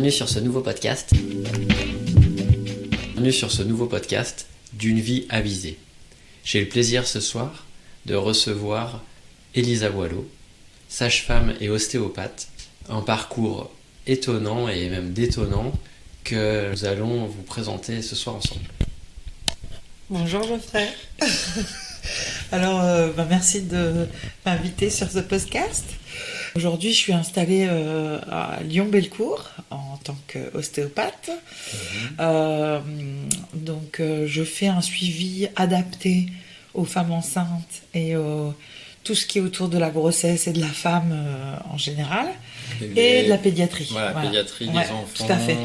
Bienvenue sur ce nouveau podcast. Bienvenue sur ce nouveau podcast d'une vie avisée. J'ai le plaisir ce soir de recevoir Elisa Boileau, sage-femme et ostéopathe, un parcours étonnant et même détonnant que nous allons vous présenter ce soir ensemble. Bonjour Geoffrey. Alors, merci de m'inviter sur ce podcast. Aujourd'hui, je suis installée à Lyon-Bellecour en tant qu'ostéopathe. Je fais un suivi adapté aux femmes enceintes et tout ce qui est autour de la grossesse et de la femme en général, et de la pédiatrie. Voilà. Pédiatrie des enfants. Tout à fait.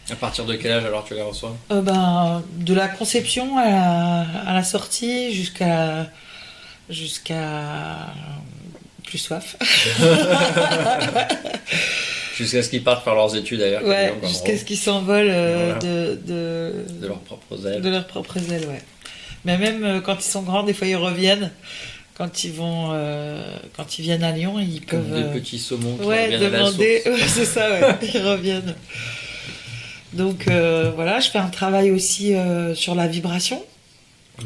À partir de quel âge alors tu les reçois? De la conception à la sortie jusqu'à plus soif. Jusqu'à ce qu'ils partent faire leurs études d'ailleurs. Ouais, jusqu'à ce qu'ils s'envolent de leurs propres ailes. De leurs propres ailes, ouais. Mais même quand ils sont grands, des fois ils reviennent. Quand ils viennent à Lyon, ils comme peuvent. des petits saumons qui reviennent demander. à la source. C'est ça, ouais. Ils reviennent. Donc voilà, je fais un travail aussi sur la vibration.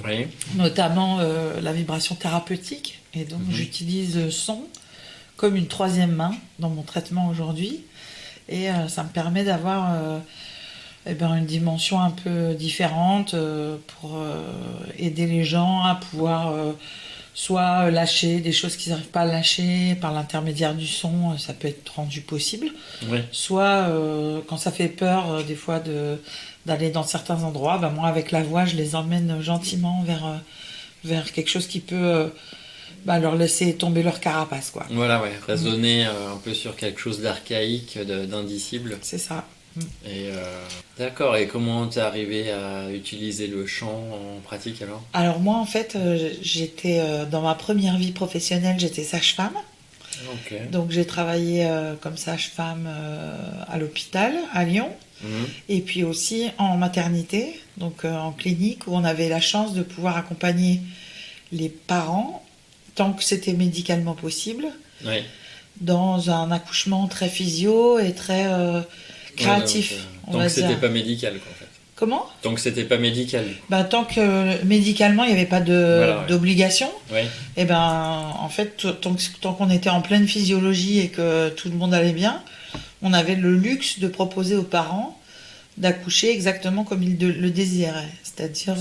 Oui. Notamment la vibration thérapeutique. Et donc j'utilise le son comme une troisième main dans mon traitement aujourd'hui. Et ça me permet d'avoir une dimension un peu différente pour aider les gens à pouvoir soit lâcher des choses qu'ils n'arrivent pas à lâcher par l'intermédiaire du son, ça peut être rendu possible. Oui. Soit quand ça fait peur des fois d'aller dans certains endroits, moi avec la voix je les emmène gentiment vers quelque chose qui peut leur laisser tomber leur carapace, quoi. Voilà, ouais, raisonner un peu sur quelque chose d'archaïque, d'indicible. C'est ça. Et d'accord, et comment t'es arrivé à utiliser le chant en pratique alors? Alors moi en fait j'étais dans ma première vie professionnelle, j'étais sage-femme. Okay. Donc j'ai travaillé comme sage-femme à l'hôpital à Lyon. Et puis aussi en maternité, donc en clinique, où on avait la chance de pouvoir accompagner les parents tant que c'était médicalement possible, oui, dans un accouchement très physio et très créatif. Tant que c'était pas médical, quoi, en fait. Comment ? Tant que c'était pas médical. Tant que médicalement il n'y avait pas d'obligation, oui. Et en fait tant qu'on était en pleine physiologie et que tout le monde allait bien, on avait le luxe de proposer aux parents d'accoucher exactement comme ils le désiraient, c'est-à-dire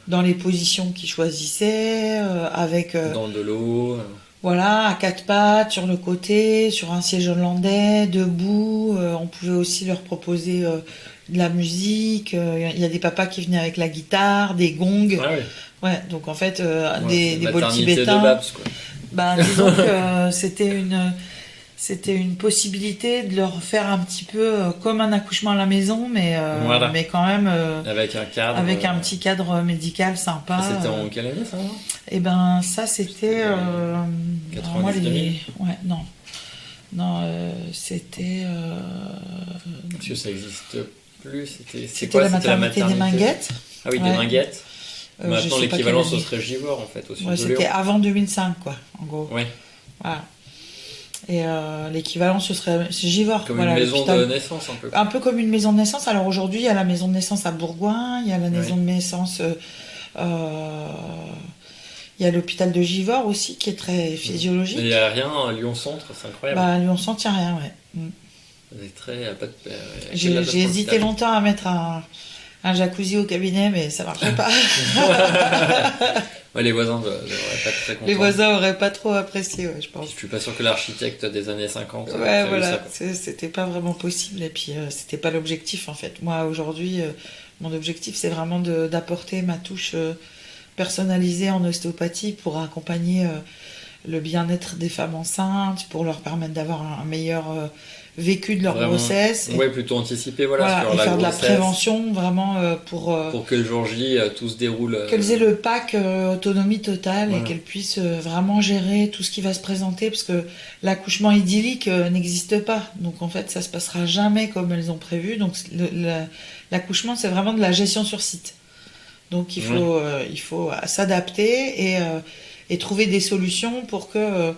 dans les positions qu'ils choisissaient, avec dans de l'eau. Voilà, à quatre pattes, sur le côté, sur un siège hollandais, debout. On pouvait aussi leur proposer de la musique. Il y a des papas qui venaient avec la guitare, des gongs. Ah oui. Ouais, donc en fait, des bols maternité tibétains. De Babs, quoi. Disons que c'était une possibilité de leur faire un petit peu comme un accouchement à la maison, mais quand même avec un cadre, avec un petit cadre médical sympa. Et c'était en quelle année ça? Ça c'était 90 ouais, non c'était parce que ça existe plus, c'était la maternité des Minguettes. Ah oui, des Minguettes. Maintenant l'équivalent ce serait Givors en fait, au sud de Lyon. C'était avant 2005 quoi, en gros. Ouais. Voilà. Et l'équivalent c'est Givors. Comme une maison de naissance un peu. Un peu comme une maison de naissance. Alors aujourd'hui il y a la maison de naissance à Bourgoin, il y a la maison de naissance, il y a l'hôpital de Givors aussi qui est très physiologique. Mais il n'y a rien à Lyon-Centre, c'est incroyable. Lyon-Centre, il n'y a rien, ouais. C'est très... J'ai hésité longtemps à mettre un jacuzzi au cabinet, mais ça ne marchait pas. Ouais, les voisins n'auraient pas être très contents. Les voisins n'auraient pas trop apprécié, ouais, je pense. Je suis pas sûr que l'architecte des années 50... Ouais, voilà, c'était pas vraiment possible, et puis c'était pas l'objectif, en fait. Moi, aujourd'hui, mon objectif, c'est vraiment d'apporter ma touche personnalisée en ostéopathie pour accompagner le bien-être des femmes enceintes, pour leur permettre d'avoir un meilleur vécu de leur grossesse. Ouais, plutôt anticiper, sur et la faire grossesse. De la prévention, vraiment, pour que le jour J, tout se déroule... Qu'elles aient le pack autonomie totale, et qu'elles puissent vraiment gérer tout ce qui va se présenter, parce que l'accouchement idyllique n'existe pas. Donc en fait, ça se passera jamais comme elles ont prévu. Donc l'accouchement, c'est vraiment de la gestion sur site. Donc il faut s'adapter et trouver des solutions pour que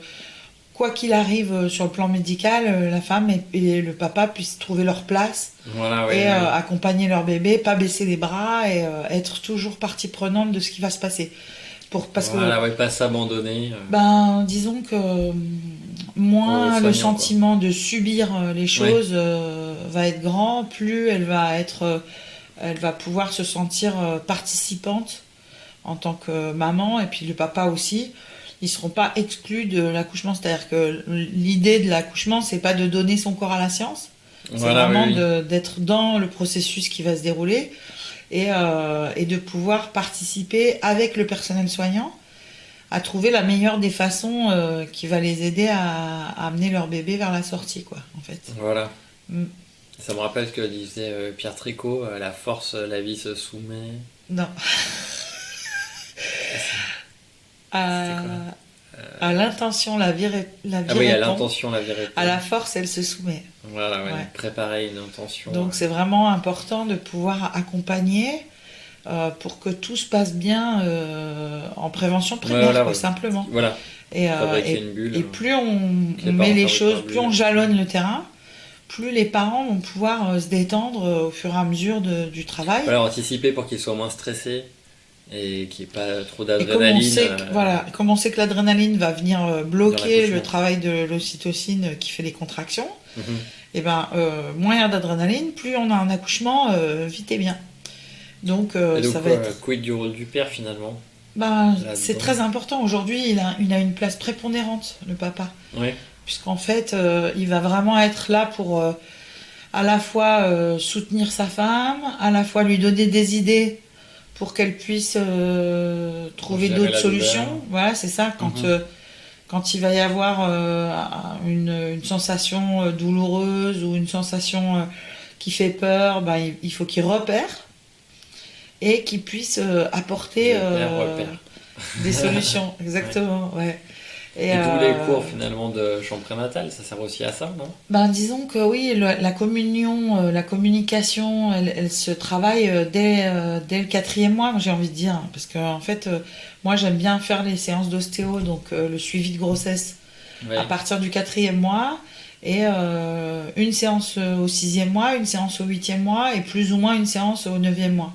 quoi qu'il arrive sur le plan médical, la femme et le papa puissent trouver leur place Voilà, et accompagner leur bébé, pas baisser les bras et être toujours partie prenante de ce qui va se passer. Parce que, pas s'abandonner. ben, disons que moins Soignant, le sentiment de subir les choses va être grand, plus elle va pouvoir se sentir participante en tant que maman, et puis le papa aussi. Ils seront pas exclus de l'accouchement. C'est-à-dire que l'idée de l'accouchement, c'est pas de donner son corps à la science, c'est vraiment d'être dans le processus qui va se dérouler et de pouvoir participer avec le personnel soignant à trouver la meilleure des façons qui va les aider à amener leur bébé vers la sortie, quoi, en fait. Voilà. Ça me rappelle ce que disait Pierre Tricot, à la force, la vie se soumet. Non. À l'intention, la vie répond. À l'intention, la vie répond. À la force, elle se soumet. Voilà, préparer une intention. Donc c'est vraiment important de pouvoir accompagner pour que tout se passe bien en prévention primaire, simplement. Voilà. Et une bulle, plus on met les choses, plus on jalonne le terrain, plus les parents vont pouvoir se détendre au fur et à mesure du travail. Voilà, anticiper pour qu'ils soient moins stressés. Et qu'il n'y ait pas trop d'adrénaline. Comme on sait que l'adrénaline va venir bloquer le travail de l'ocytocine qui fait les contractions, et ben, moins il y a d'adrénaline, plus on a un accouchement vite et bien. Donc, ça va être... Quid du rôle du père finalement? C'est très important. Aujourd'hui, il a une place prépondérante, le papa. Oui. Puisqu'en fait, il va vraiment être là pour à la fois soutenir sa femme, à la fois lui donner des idées pour qu'elle puisse trouver d'autres solutions. Voilà, c'est ça. Quand il va y avoir une sensation douloureuse ou une sensation qui fait peur, il faut qu'il repère et qu'il puisse apporter des solutions. Exactement, ouais. Et tous les cours finalement de chambre prénatale, ça sert aussi à ça, non? Disons que oui, la communion, la communication, elle se travaille dès le 4e mois, j'ai envie de dire. Parce que en fait, moi j'aime bien faire les séances d'ostéo, donc le suivi de grossesse à partir du 4e mois, et une séance au 6e mois, une séance au 8e mois, et plus ou moins une séance au 9e mois.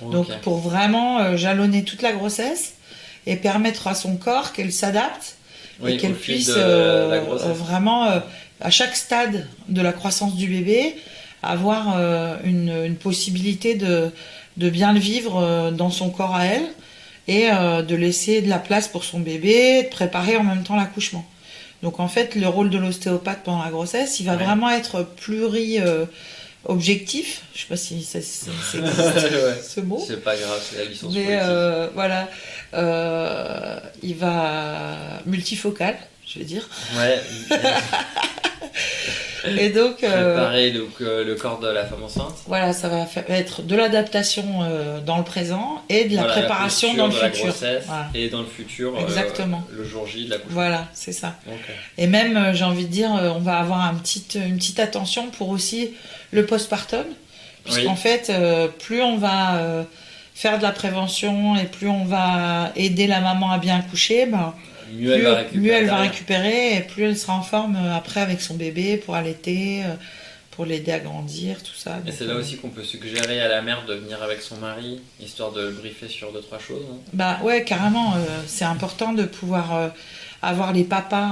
Okay. Donc pour vraiment jalonner toute la grossesse et permettre à son corps qu'elle s'adapte. Et qu'elle puisse vraiment, à chaque stade de la croissance du bébé, avoir une possibilité de bien le vivre dans son corps à elle et de laisser de la place pour son bébé, de préparer en même temps l'accouchement. Donc en fait, le rôle de l'ostéopathe pendant la grossesse, il va vraiment être objectif, je sais pas si c'est ce mot. C'est pas grave, c'est la licence politique. Mais voilà, il va multifocal, je vais dire. Ouais. Et donc préparer le corps de la femme enceinte. Voilà, ça va être de l'adaptation dans le présent et de la préparation dans le futur. La grossesse et dans le futur. Exactement. Le jour J de l'accouchement. Voilà, c'est ça. Okay. Et même, j'ai envie de dire, on va avoir une petite attention pour aussi le postpartum, puisqu'en fait, plus on va faire de la prévention et plus on va aider la maman à bien accoucher, mieux elle va récupérer et plus elle sera en forme après avec son bébé pour allaiter, pour l'aider à grandir, tout ça. Et c'est là aussi qu'on peut suggérer à la mère de venir avec son mari, histoire de le briefer sur 2-3 choses, non? Ouais, carrément. C'est important de pouvoir avoir les papas,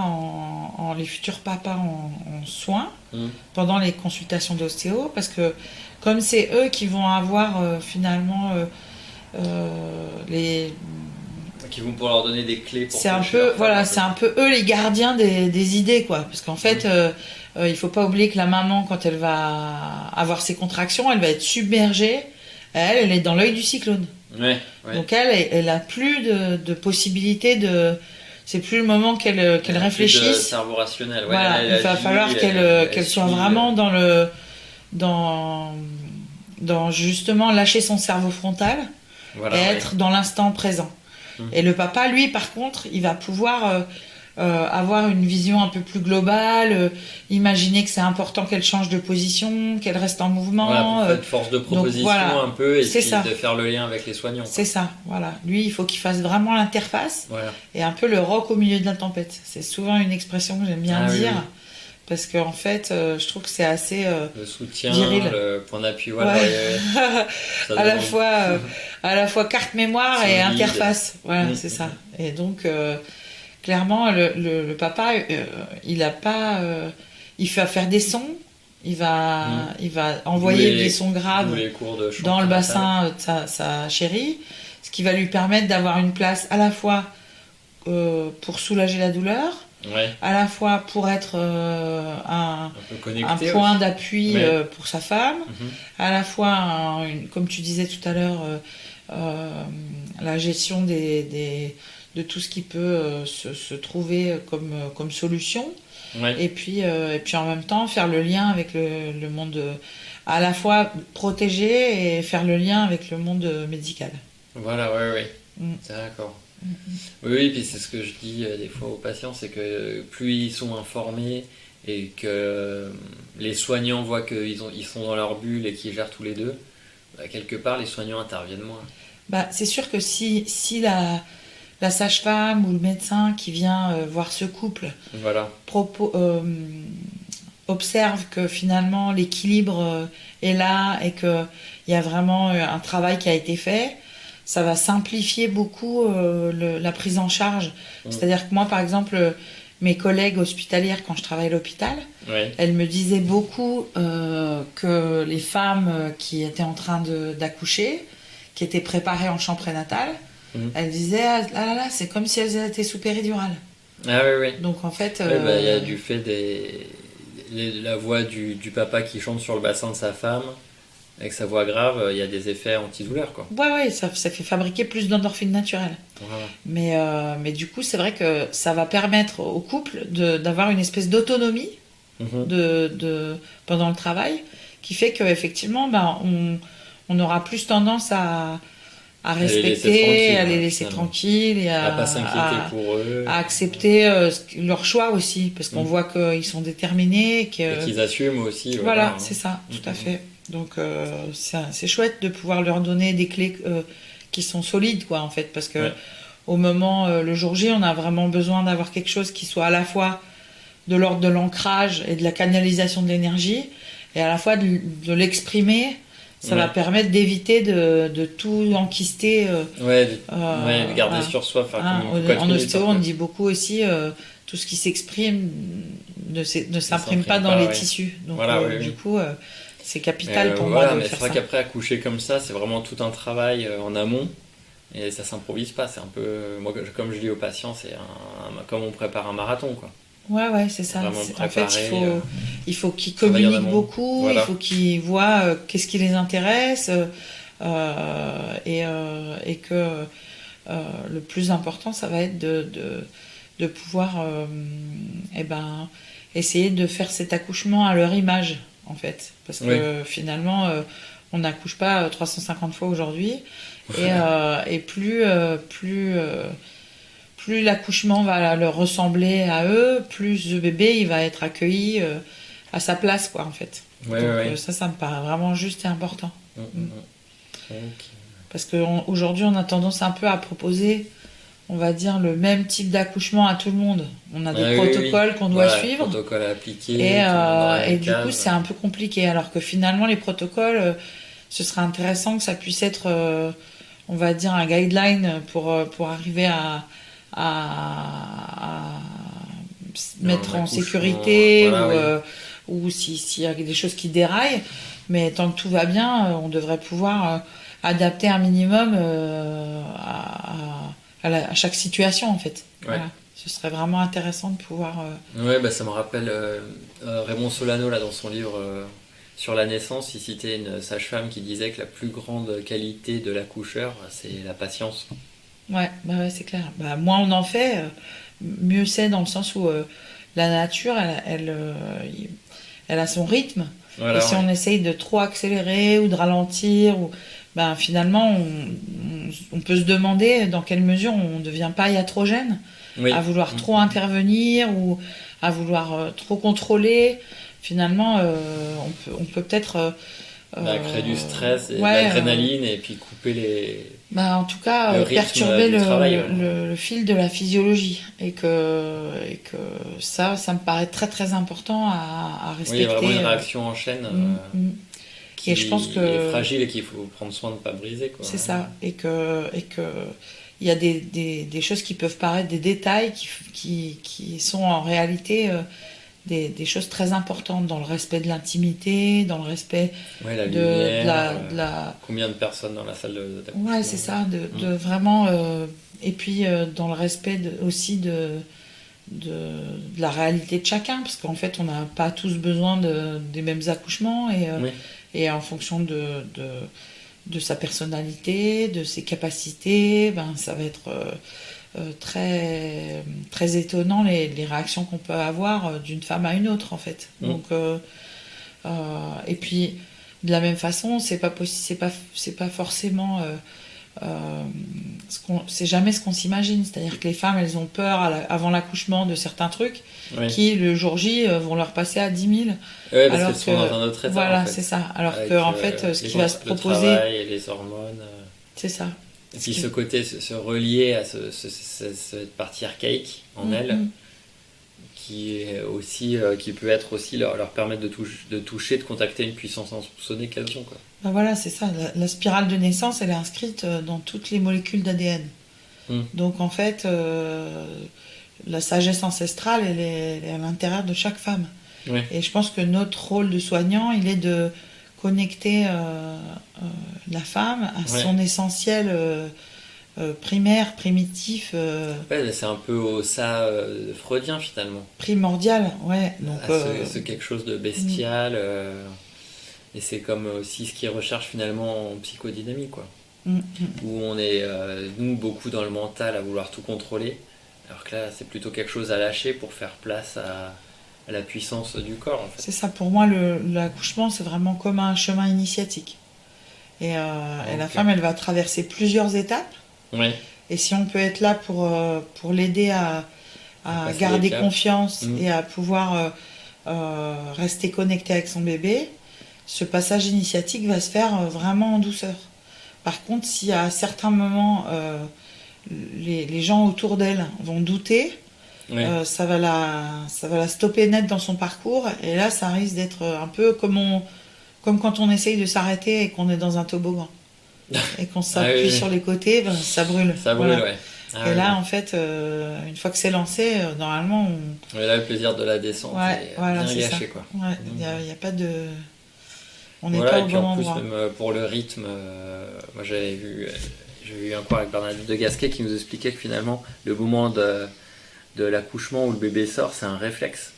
les futurs papas en soins pendant les consultations d'ostéo, parce que comme c'est eux qui vont avoir finalement qui vont pouvoir leur donner des clés pour c'est un peu eux les gardiens des idées, quoi, parce qu'en fait il faut pas oublier que la maman, quand elle va avoir ses contractions, elle va être submergée, elle est dans l'œil du cyclone. Donc elle a plus de possibilités de... C'est plus le moment qu'elle réfléchisse. Plus de cerveau rationnel. Voilà, il va falloir qu'elle soit vraiment dans justement lâcher son cerveau frontal et être dans l'instant présent. Et le papa, lui, par contre, il va pouvoir avoir une vision un peu plus globale, imaginer que c'est important qu'elle change de position, qu'elle reste en mouvement. Voilà, pour faire une force de proposition voilà, un peu, et puis ça. de faire le lien avec les soignants. C'est ça, voilà. Lui, il faut qu'il fasse vraiment l'interface, Voilà. et un peu le roc au milieu de la tempête. C'est souvent une expression que j'aime bien dire, oui. parce qu'en fait, je trouve que c'est assez le soutien, viril. Le point d'appui, voilà. Ouais. à la fois carte mémoire et interface. Voilà, c'est ça. Et donc, clairement, le papa, il a pas, il va faire des sons. Il va envoyer des sons graves dans le bassin de sa chérie, ce qui va lui permettre d'avoir une place à la fois pour soulager la douleur, à la fois pour être un point d'appui pour sa femme, à la fois, comme tu disais tout à l'heure, la gestion de tout ce qui peut se trouver comme solution. Et puis en même temps faire le lien avec le monde à la fois protégé et faire le lien avec le monde médical. Voilà, d'accord. Oui, puis c'est ce que je dis des fois aux patients, c'est que plus ils sont informés et que les soignants voient qu'ils sont dans leur bulle et qu'ils gèrent tous les deux, quelque part les soignants interviennent moins. C'est sûr que si la sage-femme ou le médecin qui vient voir ce couple observe que finalement l'équilibre est là et qu'il y a vraiment un travail qui a été fait, ça va simplifier beaucoup la prise en charge. C'est-à-dire que moi, par exemple, mes collègues hospitalières, quand je travaillais à l'hôpital, elles me disaient beaucoup que les femmes qui étaient en train d'accoucher, qui étaient préparées en chambre prénatale, elles disaient c'est comme si elles étaient sous péridurale. Donc en fait, il y a du fait la voix du papa qui chante sur le bassin de sa femme avec sa voix grave, il y a des effets antidouleurs quoi. Ça fait fabriquer plus d'endorphines naturelles. Mais du coup c'est vrai que ça va permettre au couple d'avoir une espèce d'autonomie pendant le travail qui fait qu'effectivement on aura plus tendance à respecter, à les laisser tranquilles et à pas s'inquiéter pour eux, à accepter leur choix aussi, parce qu'on voit qu'ils sont déterminés et qu'ils assument aussi. Voilà, c'est ça, tout à fait. Donc c'est chouette de pouvoir leur donner des clés qui sont solides, quoi, en fait, parce que au moment, le jour J, on a vraiment besoin d'avoir quelque chose qui soit à la fois de l'ordre de l'ancrage et de la canalisation de l'énergie, et à la fois de l'exprimer. Ça va permettre d'éviter de tout enquister. De garder sur soi. En ostéo, on dit beaucoup aussi tout ce qui s'exprime ne s'imprime pas dans les tissus. Donc, du coup, c'est capital pour moi de faire ça. C'est vrai qu'après, accoucher comme ça, c'est vraiment tout un travail en amont. Et ça s'improvise pas. C'est un peu. Moi, comme je dis aux patients, c'est comme on prépare un marathon, quoi. C'est ça. En fait, il faut qu'ils communiquent beaucoup, il faut qu'ils voient qu'est-ce qui les intéresse et que le plus important, ça va être de pouvoir essayer de faire cet accouchement à leur image, en fait. Parce que finalement, on n'accouche pas 350 fois aujourd'hui et plus l'accouchement va leur ressembler à eux, plus le bébé il va être accueilli à sa place, quoi, en fait. Ça me paraît vraiment juste et important. Parce qu'aujourd'hui on a tendance un peu à proposer, on va dire, le même type d'accouchement à tout le monde. On a des protocoles qu'on doit suivre, protocoles à appliquer, et du coup c'est un peu compliqué, alors que finalement les protocoles, ce serait intéressant que ça puisse être on va dire un guideline pour arriver à mettre en sécurité ou s'il y a des choses qui déraillent, mais tant que tout va bien, on devrait pouvoir adapter un minimum à chaque situation, en fait. Ce serait vraiment intéressant de pouvoir ça me rappelle Raymond Solano là, dans son livre sur la naissance, il citait une sage-femme qui disait que la plus grande qualité de l'accoucheur, c'est la patience. C'est clair. Moins on en fait, mieux c'est, dans le sens où la nature, elle a son rythme. Et si on essaye de trop accélérer ou de ralentir, finalement, on peut se demander dans quelle mesure on ne devient pas iatrogène. à vouloir trop intervenir ou à vouloir trop contrôler. Finalement, on peut peut-être... créer du stress et de l'adrénaline et puis couper les... en tout cas, perturber le fil de la physiologie. Et que ça me paraît très très important à respecter. Oui, il y a vraiment une réaction en chaîne qui je pense que, est fragile et qu'il faut prendre soin de ne pas briser. Quoi. C'est ça. Et que il y a des choses qui peuvent paraître des détails qui sont en réalité... des choses très importantes dans le respect de l'intimité, dans le respect la de lumière, combien de personnes dans la salle d'accouchement. Ouais, c'est ça, de vraiment... et puis dans le respect aussi de la réalité de chacun, parce qu'en fait, on n'a pas tous besoin des mêmes accouchements, et en fonction de sa personnalité, de ses capacités, ça va être... très, très étonnant les réactions qu'on peut avoir d'une femme à une autre en fait. Donc, et puis de la même façon, c'est pas forcément c'est jamais ce qu'on s'imagine. C'est-à-dire que les femmes, elles ont peur avant l'accouchement de certains trucs qui le jour J vont leur passer à 10 000. Parce qu'elles sont dans un autre état. Voilà, en fait. c'est ça. Alors que en fait, ce qui va se proposer, le travail et les hormones. C'est ça. Et puis ce côté, se relier à cette partie archaïque en elle, qui est aussi, qui peut être aussi leur permettre de toucher, de contacter une puissance insoupçonnée qu'elles ont. Quoi. Voilà, c'est ça. La spirale de naissance, elle est inscrite dans toutes les molécules d'ADN. Donc en fait, la sagesse ancestrale, elle est à l'intérieur de chaque femme. Oui. Et je pense que notre rôle de soignant, il est de connecter la femme à son essentiel primaire, primitif. C'est un peu ça freudien finalement. Primordial, ouais. Donc, c'est quelque chose de bestial. Et c'est comme aussi ce qu'ils recherchent finalement en psychodynamie, quoi. Où on est, nous, beaucoup dans le mental à vouloir tout contrôler. Alors que là, c'est plutôt quelque chose à lâcher pour faire place à la puissance du corps, en fait. C'est ça, pour moi, l'accouchement, c'est vraiment comme un chemin initiatique. Et la femme, elle va traverser plusieurs étapes. Oui. Et si on peut être là pour l'aider à garder confiance et à pouvoir rester connecté avec son bébé, ce passage initiatique va se faire vraiment en douceur. Par contre, si à certains moments, les gens autour d'elle vont douter, ça va la stopper net dans son parcours, et là ça risque d'être un peu comme quand on essaye de s'arrêter et qu'on est dans un toboggan et qu'on s'appuie sur les côtés, ça brûle. Ça brûle, et là en fait, une fois que c'est lancé, normalement Et là le plaisir de la descente est bien gâché, quoi. Il n'y a pas de... On n'est voilà, pas et au puis bon en plus, endroit. même pour le rythme, moi j'ai eu un cours avec Bernadette de Gasquet qui nous expliquait que finalement le moment de l'accouchement où le bébé sort, c'est un réflexe.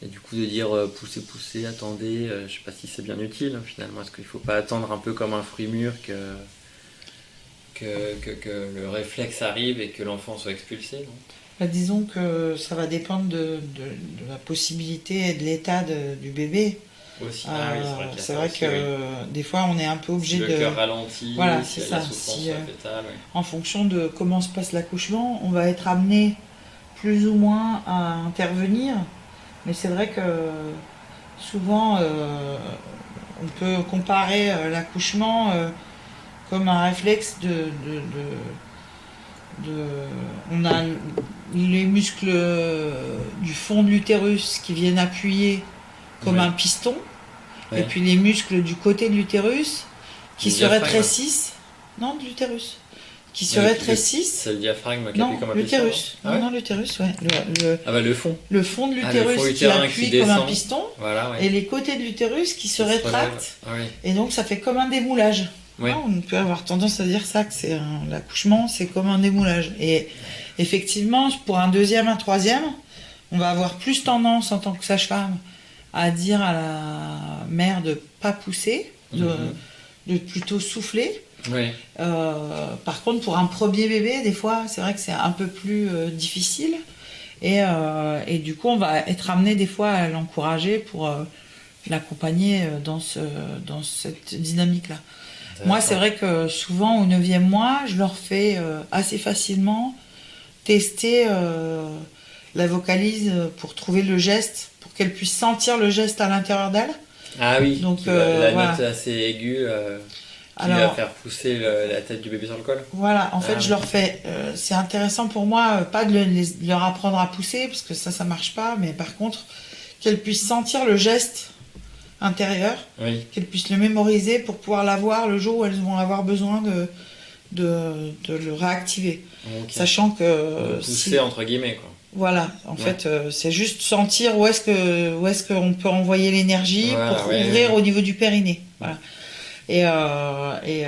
Et du coup de dire poussez, attendez, je sais pas si c'est bien utile finalement. Est-ce qu'il faut pas attendre un peu comme un fruit mûr que le réflexe arrive et que l'enfant soit expulsé, non? Disons que ça va dépendre de la possibilité et de l'état du bébé. Aussi. C'est vrai que des fois on est un peu obligé si le cœur ralentit, voilà, si c'est la ça. souffrance fétale, en fonction de comment se passe l'accouchement, on va être amené plus ou moins à intervenir, mais c'est vrai que souvent on peut comparer l'accouchement comme un réflexe on a les muscles du fond de l'utérus qui viennent appuyer comme un piston, et puis les muscles du côté de l'utérus qui se rétrécissent. Non, de l'utérus. Qui se rétrécissent. C'est le diaphragme qui appuie comme un l'utérus. piston. Non, l'utérus, ouais. Le fond. Le fond de l'utérus qui appuie comme un piston, et les côtés de l'utérus qui se rétractent. Et donc ça fait comme un démoulage. On peut avoir tendance à dire ça, que l'accouchement, c'est comme un démoulage. Et effectivement, pour un deuxième, un troisième, on va avoir plus tendance en tant que sage-femme à dire à la mère de ne pas pousser, de plutôt souffler. Par contre, pour un premier bébé, des fois, c'est vrai que c'est un peu plus difficile. Et du coup, on va être amené des fois à l'encourager pour l'accompagner dans cette dynamique-là. Moi, c'est vrai que souvent, au 9e mois, je leur fais assez facilement tester la vocalise pour trouver le geste, pour qu'elle puisse sentir le geste à l'intérieur d'elle. Ah oui, donc la voilà. note assez aiguë qui va faire pousser la tête du bébé sur le col. Voilà, en fait, je leur fais. C'est intéressant pour moi, pas de leur apprendre à pousser, parce que ça marche pas, mais par contre, qu'elles puissent sentir le geste intérieur, qu'elles puissent le mémoriser pour pouvoir l'avoir le jour où elles vont avoir besoin de le réactiver. Sachant que. Pousser entre guillemets, quoi. Voilà, en fait, c'est juste sentir où est-ce qu'on peut envoyer l'énergie pour ouvrir au niveau du périnée. Voilà. Et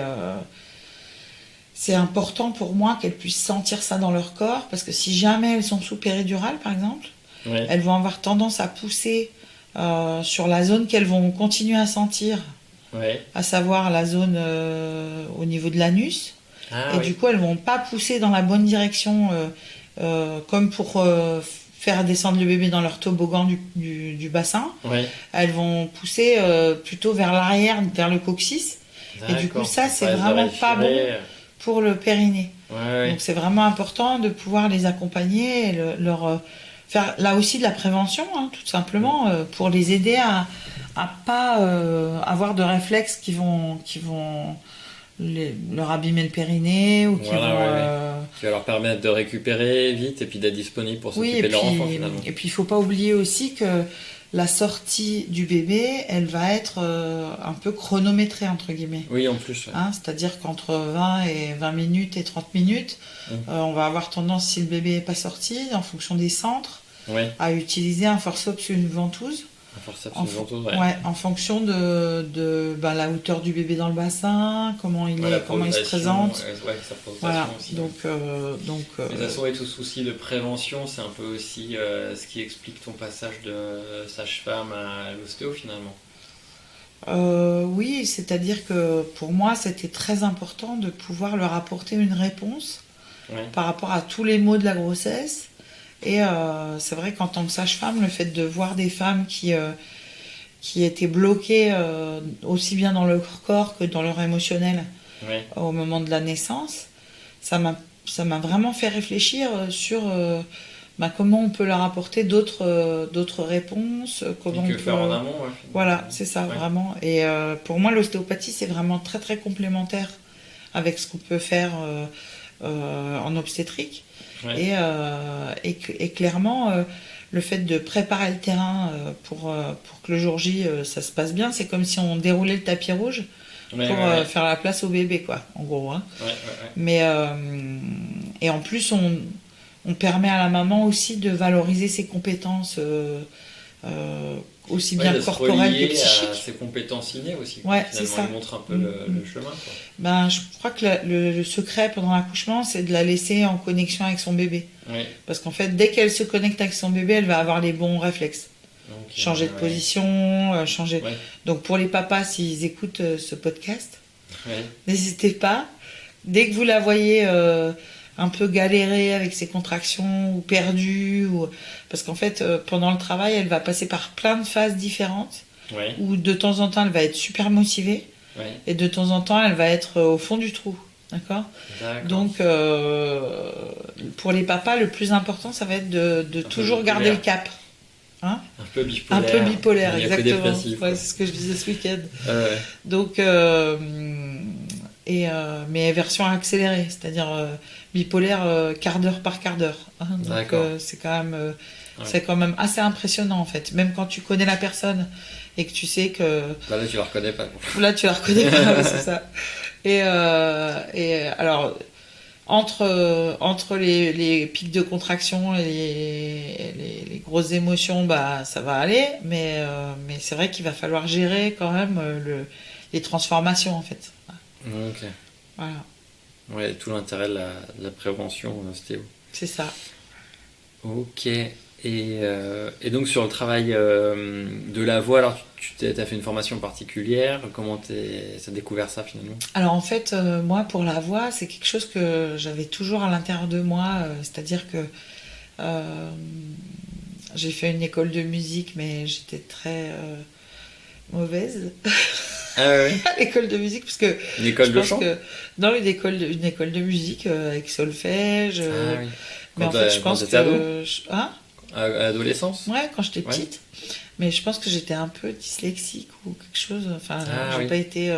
c'est important pour moi qu'elles puissent sentir ça dans leur corps, parce que si jamais elles sont sous péridurale, par exemple, elles vont avoir tendance à pousser sur la zone qu'elles vont continuer à sentir, à savoir la zone au niveau de l'anus. Du coup, elles vont pas pousser dans la bonne direction, comme pour faire descendre le bébé dans leur toboggan du bassin. Elles vont pousser plutôt vers l'arrière, vers le coccyx. Et du coup, ça, c'est vraiment pas bon pour le périnée. Donc, c'est vraiment important de pouvoir les accompagner et leur faire là aussi de la prévention, tout simplement, pour les aider à pas avoir de réflexes qui vont leur abîmer le périnée ou qui qui va leur permettre de récupérer vite et puis d'être disponible pour s'occuper de leur enfant finalement. Et puis il faut pas oublier aussi que la sortie du bébé, elle va être un peu chronométrée entre guillemets. Oui, en plus. C'est-à-dire qu'entre 20 minutes et 30 minutes, on va avoir tendance, si le bébé n'est pas sorti, en fonction des centres, à utiliser un forceps ou une ventouse. En fonction de la hauteur du bébé dans le bassin, comment il se présente. Voilà. Donc, mais ça serait tout souci de prévention, c'est un peu aussi ce qui explique ton passage de sage-femme à l'ostéo finalement. Oui, c'est-à-dire que pour moi, c'était très important de pouvoir leur apporter une réponse par rapport à tous les maux de la grossesse. Et c'est vrai qu'en tant que sage-femme, le fait de voir des femmes qui étaient bloquées aussi bien dans leur corps que dans leur émotionnel au moment de la naissance, ça m'a vraiment fait réfléchir sur comment on peut leur apporter d'autres réponses, comment on peut faire en amont. Voilà, c'est ça, vraiment. Et pour moi, l'ostéopathie, c'est vraiment très très complémentaire avec ce qu'on peut faire en obstétrique. Et clairement, le fait de préparer le terrain pour que le jour J, ça se passe bien, c'est comme si on déroulait le tapis rouge pour faire la place au bébé, quoi, en gros. Mais, et en plus, on permet à la maman aussi de valoriser ses compétences aussi bien corporelles que psychiques. Ses compétences innées aussi. C'est ça. Il montre un peu le chemin. Je crois que le secret pendant l'accouchement, c'est de la laisser en connexion avec son bébé. Parce qu'en fait, dès qu'elle se connecte avec son bébé, elle va avoir les bons réflexes. Changer de position, changer. Donc pour les papas, s'ils écoutent ce podcast, n'hésitez pas. Dès que vous la voyez un peu galérer avec ses contractions ou perdue, parce qu'en fait, pendant le travail, elle va passer par plein de phases différentes, où de temps en temps, elle va être super motivée, et de temps en temps, elle va être au fond du trou. D'accord. Donc, pour les papas, le plus important, ça va être de toujours garder le cap. Un peu bipolaire, exactement. C'est ce que je disais ce week-end. Donc, mais version accélérée, c'est-à-dire bipolaire quart d'heure par quart d'heure. Donc, c'est quand même assez impressionnant en fait. Même quand tu connais la personne et que tu sais que... Là, tu la reconnais pas. Là, tu la reconnais pas, c'est ça. Et alors, entre les pics de contraction et les grosses émotions, ça va aller, mais c'est vrai qu'il va falloir gérer quand même les transformations en fait. Voilà. Tout l'intérêt de la prévention en ostéo. C'est ça. Ok. Et donc sur le travail de la voix, alors tu as fait une formation particulière, comment tu as découvert ça finalement? Alors en fait, moi pour la voix, c'est quelque chose que j'avais toujours à l'intérieur de moi, c'est-à-dire que j'ai fait une école de musique, mais j'étais très mauvaise. À l'école de musique, parce que une école de chant non, une école de musique avec solfège, Mais en fait, je pense t'étais ado que... Hein? À l'adolescence? Ouais, quand j'étais Ouais. petite. Mais je pense que j'étais un peu dyslexique ou quelque chose. Enfin, Ah, j'ai oui. pas été...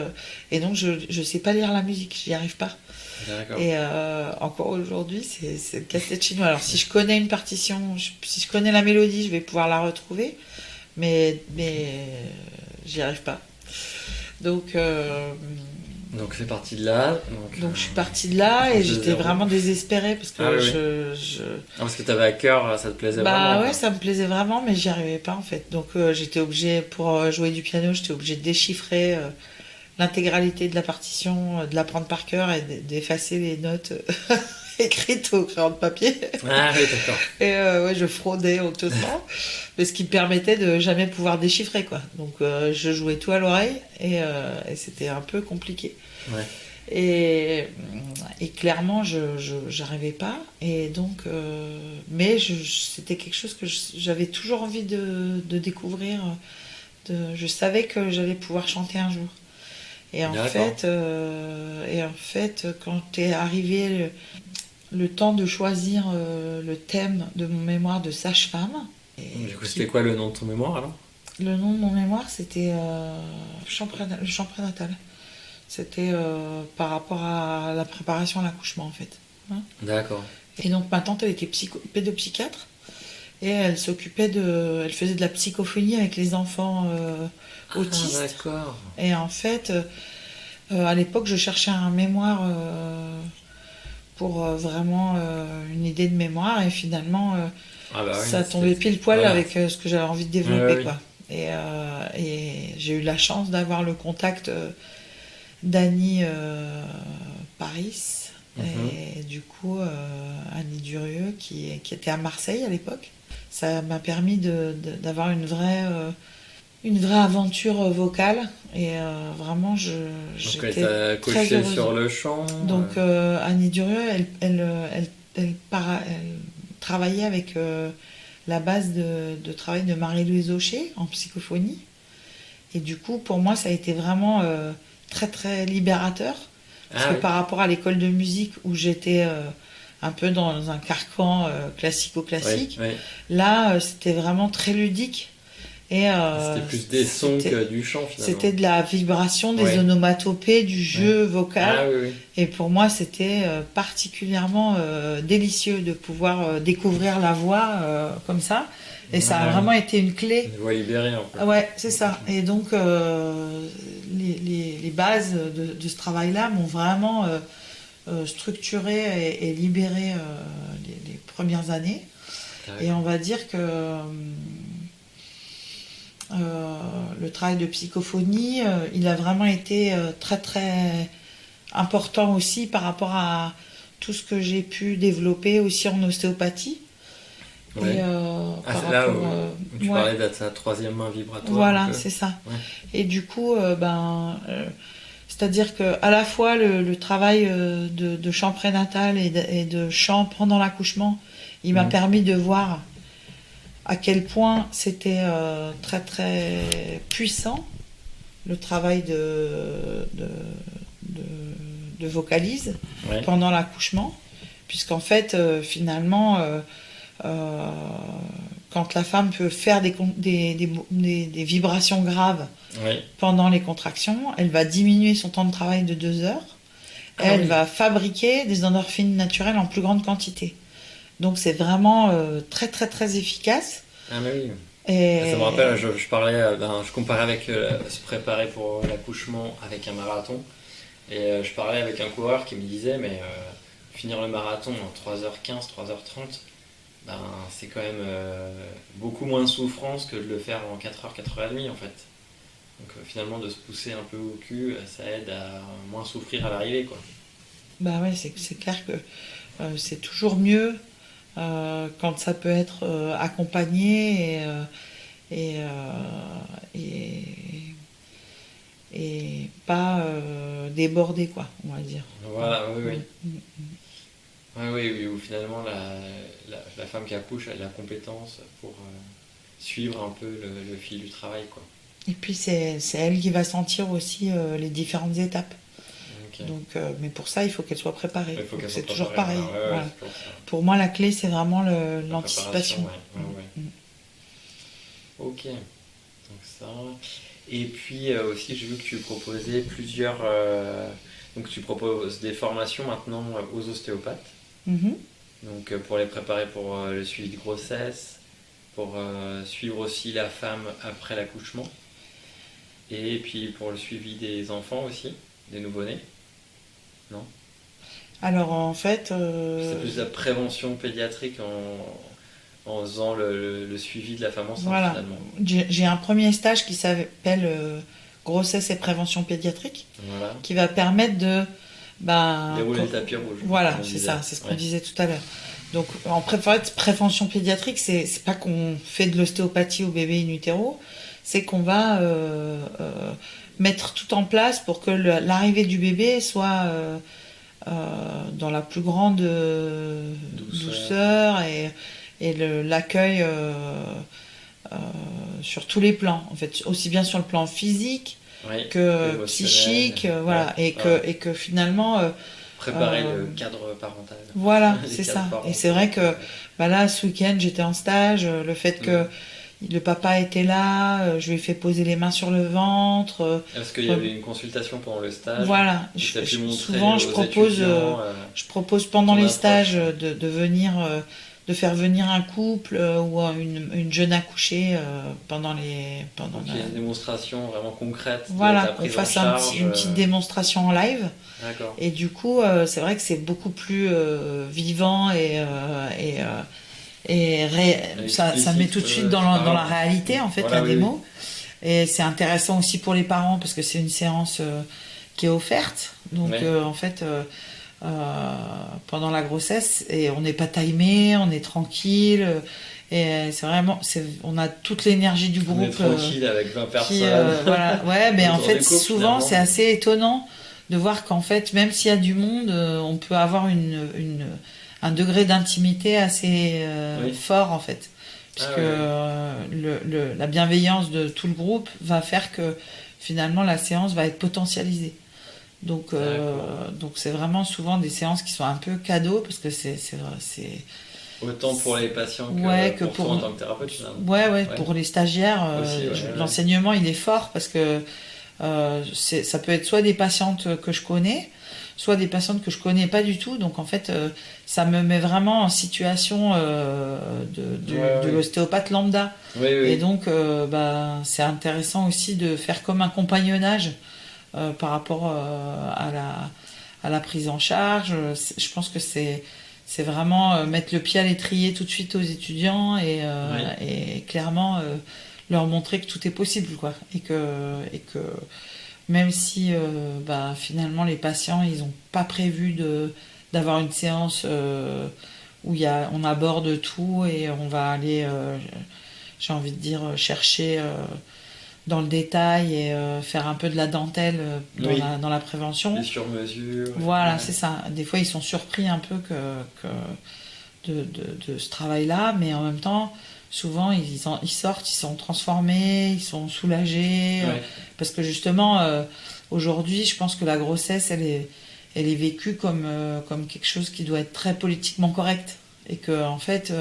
Et donc, je sais pas lire la musique, j'y arrive pas. D'accord. Et encore aujourd'hui, c'est le casse-tête chinois. Alors, si je connais une partition, si je connais la mélodie, je vais pouvoir la retrouver. Mais j'y arrive pas. Donc, Donc c'est parti de là. donc je suis partie de là et j'étais 2-0. vraiment désespérée parce que Ah, oui, parce que t'avais à cœur, ça te plaisait bah vraiment. ouais, quoi. ça me plaisait vraiment, mais j'y arrivais pas en fait. Donc j'étais obligée, pour jouer du piano, j'étais obligée de déchiffrer l'intégralité de la partition, de la prendre par cœur et d'effacer les notes écrites au crayon de papier. Ah oui, d'accord. Et ouais, je fraudais honteusement, mais ce qui me permettait de jamais pouvoir déchiffrer quoi. Donc je jouais tout à l'oreille et c'était un peu compliqué. Ouais. Et clairement, j'arrivais pas. Et donc, mais c'était quelque chose que j'avais toujours envie de découvrir. Je savais que j'allais pouvoir chanter un jour. Et en fait, quand est arrivé le temps de choisir le thème de mon mémoire de sage-femme, Du coup, c'était quoi le nom de ton mémoire alors? le nom de mon mémoire, c'était le chant prénatal. C'était par rapport à la préparation à l'accouchement, en fait. Hein. D'accord. Et donc, ma tante, elle était pédopsychiatre. Et elle elle faisait de la psychophonie avec les enfants autistes. Ah, d'accord. Et en fait, à l'époque, je cherchais un mémoire pour vraiment une idée de mémoire. Et finalement, Ah bah oui, ça tombait pile poil voilà. avec ce que j'avais envie de développer. Ouais, oui. Quoi. Et j'ai eu la chance d'avoir le contact d'Annie Paris. Et du coup, Annie Durieux, qui était à Marseille à l'époque. Ça m'a permis d'avoir une vraie aventure vocale. Et vraiment, Donc elle j'étais t'a très coaché heureuse. sur le chant. Donc Annie Durieux, elle travaillait avec la base de travail de Marie-Louise Aucher en psychophonie. Et du coup, pour moi, ça a été vraiment très très libérateur. Parce que par rapport à l'école de musique où j'étais un peu dans un carcan classico-classique, Oui. là, c'était vraiment très ludique. Et C'était plus des sons que du chant finalement. c'était de la vibration, des onomatopées, du jeu vocal. Ah oui. Et pour moi, c'était particulièrement délicieux de pouvoir découvrir la voix comme ça. Et ça a vraiment été une clé. Une voix libérée en fait. Ouais, c'est ça. Et donc, les bases de ce travail-là m'ont vraiment structuré et libéré les premières années. Et on va dire que le travail de psychophonie, il a vraiment été très très important aussi par rapport à tout ce que j'ai pu développer aussi en ostéopathie. Ouais. Et, c'est là où tu parlais de ta troisième main vibratoire. Voilà, c'est ça. Ouais. Et du coup, c'est-à-dire que à la fois le travail de chant prénatal et de chant pendant l'accouchement, il m'a permis de voir à quel point c'était très très puissant le travail de vocalise pendant l'accouchement, puisqu'en fait finalement quand la femme peut faire des vibrations graves pendant les contractions, elle va diminuer son temps de travail de 2 heures. Elle va fabriquer des endorphines naturelles en plus grande quantité. Donc c'est vraiment très très très efficace. Ah mais oui. Et... Ça me rappelle, je parlais, je comparais avec se préparer pour l'accouchement avec un marathon. Et je parlais avec un coureur qui me disait, mais finir le marathon en 3h15, 3h30, ben, c'est quand même beaucoup moins de souffrance que de le faire en 4h, 4h30 en fait. Donc finalement de se pousser un peu au cul, ça aide à moins souffrir à l'arrivée quoi. Bah ouais, c'est clair que c'est toujours mieux quand ça peut être accompagné et pas débordé quoi, on va dire. Voilà, oui. Oui, où finalement la femme qui accouche a de la compétence pour suivre un peu le fil du travail quoi. Et puis c'est elle qui va sentir aussi les différentes étapes. Ok. Donc, mais pour ça, il faut qu'elle soit préparée. Il faut qu'elle c'est soit toujours préparée. pareil. Ouais, Voilà. c'est pour ça. Pour moi, la clé, c'est vraiment La l'anticipation. préparation, ouais. Ok, donc ça. Et puis aussi, j'ai vu que tu proposais plusieurs. Donc, tu proposes des formations maintenant aux ostéopathes. Mhm. Donc, pour les préparer pour le suivi de grossesse, pour suivre aussi la femme après l'accouchement. Et puis pour le suivi des enfants aussi, des nouveau-nés. Non? Alors, en fait... C'est plus la prévention pédiatrique en faisant le suivi de la femme enceinte Voilà. finalement. J'ai un premier stage qui s'appelle Grossesse et prévention pédiatrique, Voilà. qui va permettre de... Dérouler le tapis rouge. Voilà, comme on c'est disait. ça, c'est ce qu'on Ouais. disait tout à l'heure. Donc, en fait, prévention pédiatrique, c'est pas qu'on fait de l'ostéopathie au bébé in utero, c'est qu'on va mettre tout en place pour que l'arrivée du bébé soit dans la plus grande douceur et l'accueil sur tous les plans, en fait, aussi bien sur le plan physique Oui, que émotionnel. psychique, voilà, Ouais, et que finalement... préparer le cadre parental. Voilà, Les c'est cadres ça. parentaux. Et c'est vrai que là, ce week-end, j'étais en stage, le fait que le papa était là, je lui ai fait poser les mains sur le ventre. Est-ce qu'il y avait une consultation pendant le stage? Voilà, Et t'as pu montrer souvent aux étudiants, je propose pendant ton les approche. stages de venir, de faire venir un couple ou une jeune accouchée pendant Donc il y a une démonstration vraiment concrète de ta Voilà, qu'on prise en fasse charge. une petite démonstration en live. D'accord. Et du coup, c'est vrai que c'est beaucoup plus vivant ça met tout de suite dans la réalité, en fait, Voilà, la oui, démo. Et c'est intéressant aussi pour les parents parce que c'est une séance qui est offerte. Donc, Ouais. en fait, pendant la grossesse, et on n'est pas timé, on est tranquille. Et c'est vraiment, on a toute l'énergie du On est groupe. tranquille avec 20 personnes. Voilà. Ouais, mais en Autour fait, du couple, souvent, finalement. c'est assez étonnant de voir qu'en fait, même s'il y a du monde, on peut avoir un degré d'intimité assez Oui. fort, en fait. Puisque la bienveillance de tout le groupe va faire que finalement la séance va être potentialisée. Donc c'est vraiment souvent des séances qui sont un peu cadeaux parce que c'est Autant pour les patients que, Ouais, pour toi en tant que thérapeute finalement. ouais, pour les stagiaires, Aussi, ouais. l'enseignement il est fort parce que ça peut être soit des patientes que je connais, soit des patientes que je connais pas du tout. Donc en fait, ça me met vraiment en situation de l'ostéopathe lambda. Oui, oui. Et donc, c'est intéressant aussi de faire comme un compagnonnage par rapport à la prise en charge. Je pense que c'est vraiment mettre le pied à l'étrier tout de suite aux étudiants et clairement leur montrer que tout est possible, quoi. Et que même si finalement les patients ils n'ont pas prévu d'avoir une séance où on aborde tout et on va aller, j'ai envie de dire, chercher dans le détail et faire un peu de la dentelle dans la prévention. Les sur-mesures. Voilà, c'est ça. Des fois, ils sont surpris un peu de ce travail-là, mais en même temps, souvent, ils sortent, ils sont transformés, ils sont soulagés. Parce que justement, aujourd'hui, je pense que la grossesse, elle est vécue comme quelque chose qui doit être très politiquement correct. Et que, en fait,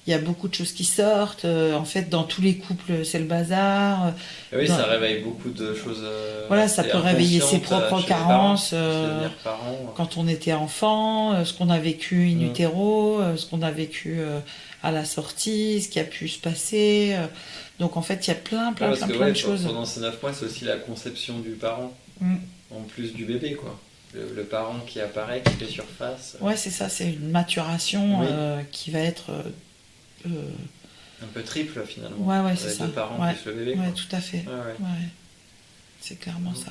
il y a beaucoup de choses qui sortent. En fait, dans tous les couples, c'est le bazar. Oui, ça réveille beaucoup de choses. Voilà, ça peut réveiller ses propres carences. Devenir parent. Quand on était enfant, ce qu'on a vécu in utero, ce qu'on a vécu à la sortie, ce qui a pu se passer. Donc en fait, il y a plein de choses. Pendant ces 9 mois, c'est aussi la conception du parent, en plus du bébé, quoi. Le parent qui apparaît, qui fait surface. Ouais, c'est ça, c'est une maturation qui va être... un peu triple finalement. Ouais, c'est ça. Les deux parents plus le bébé. Ouais, tout à fait. Ouais. C'est clairement ça.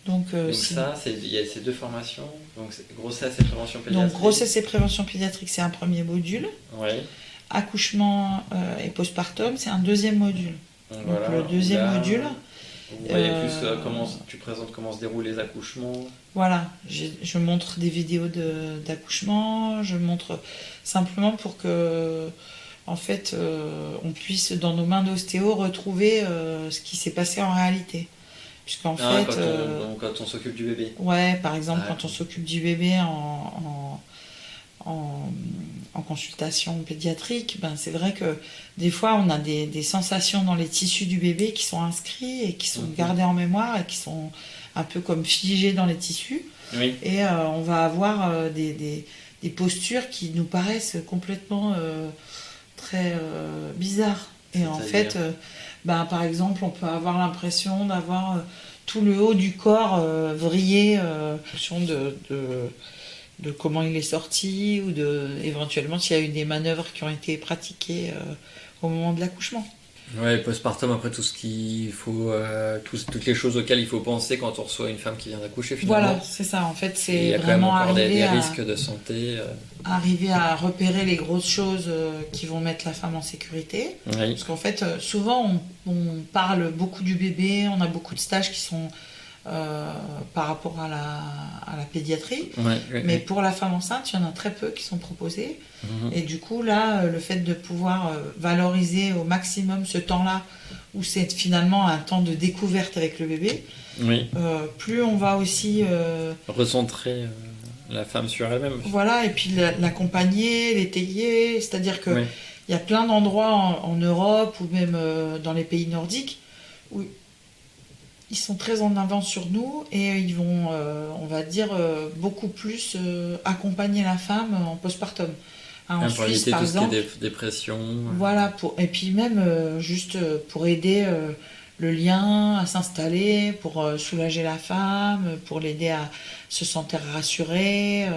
Donc ça, il y a ces deux formations. Donc grossesse et prévention pédiatrique. Donc grossesse et prévention pédiatrique, c'est un premier module. Ouais. Accouchement et postpartum, c'est un deuxième module. Donc le deuxième module. Vous voyez plus tu présentes comment se déroulent les accouchements. Voilà, je montre des vidéos d'accouchement, je montre simplement pour que, en fait, on puisse, dans nos mains d'ostéo, retrouver ce qui s'est passé en réalité. Puisqu'en fait... Quand on s'occupe du bébé. Ouais, par exemple, Ah, quand on s'occupe du bébé en consultation pédiatrique, ben c'est vrai que des fois on a des sensations dans les tissus du bébé qui sont inscrits et qui sont gardés en mémoire et qui sont un peu comme figés dans les tissus. Oui. Et on va avoir des postures qui nous paraissent complètement très bizarres. Et en fait, ben, par exemple, on peut avoir l'impression d'avoir tout le haut du corps vrillé en fonction de comment il est sorti ou éventuellement s'il y a eu des manœuvres qui ont été pratiquées au moment de l'accouchement. Ouais, postpartum, après tout ce qu'il faut, toutes les choses auxquelles il faut penser quand on reçoit une femme qui vient d'accoucher finalement. Voilà, c'est ça. En fait, c'est il y a quand vraiment même encore des arriver risques de santé. arriver à repérer les grosses choses qui vont mettre la femme en sécurité. Oui. Parce qu'en fait, souvent, on parle beaucoup du bébé, on a beaucoup de stages qui sont par rapport à la pédiatrie. Mais pour la femme enceinte, il y en a très peu qui sont proposés. Et du coup, là, le fait de pouvoir valoriser au maximum ce temps-là, où c'est finalement un temps de découverte avec le bébé, plus on va aussi... recentrer la femme sur elle-même. Voilà, et puis l'accompagner, l'étayer, c'est-à-dire que il y a plein d'endroits en Europe ou même dans les pays nordiques où ils sont très en avance sur nous et ils vont, on va dire, beaucoup plus accompagner la femme en postpartum. En pour Suisse, éviter par tout exemple, ce qui est dépression. voilà, et puis même juste pour aider le lien à s'installer, pour soulager la femme, pour l'aider à se sentir rassurée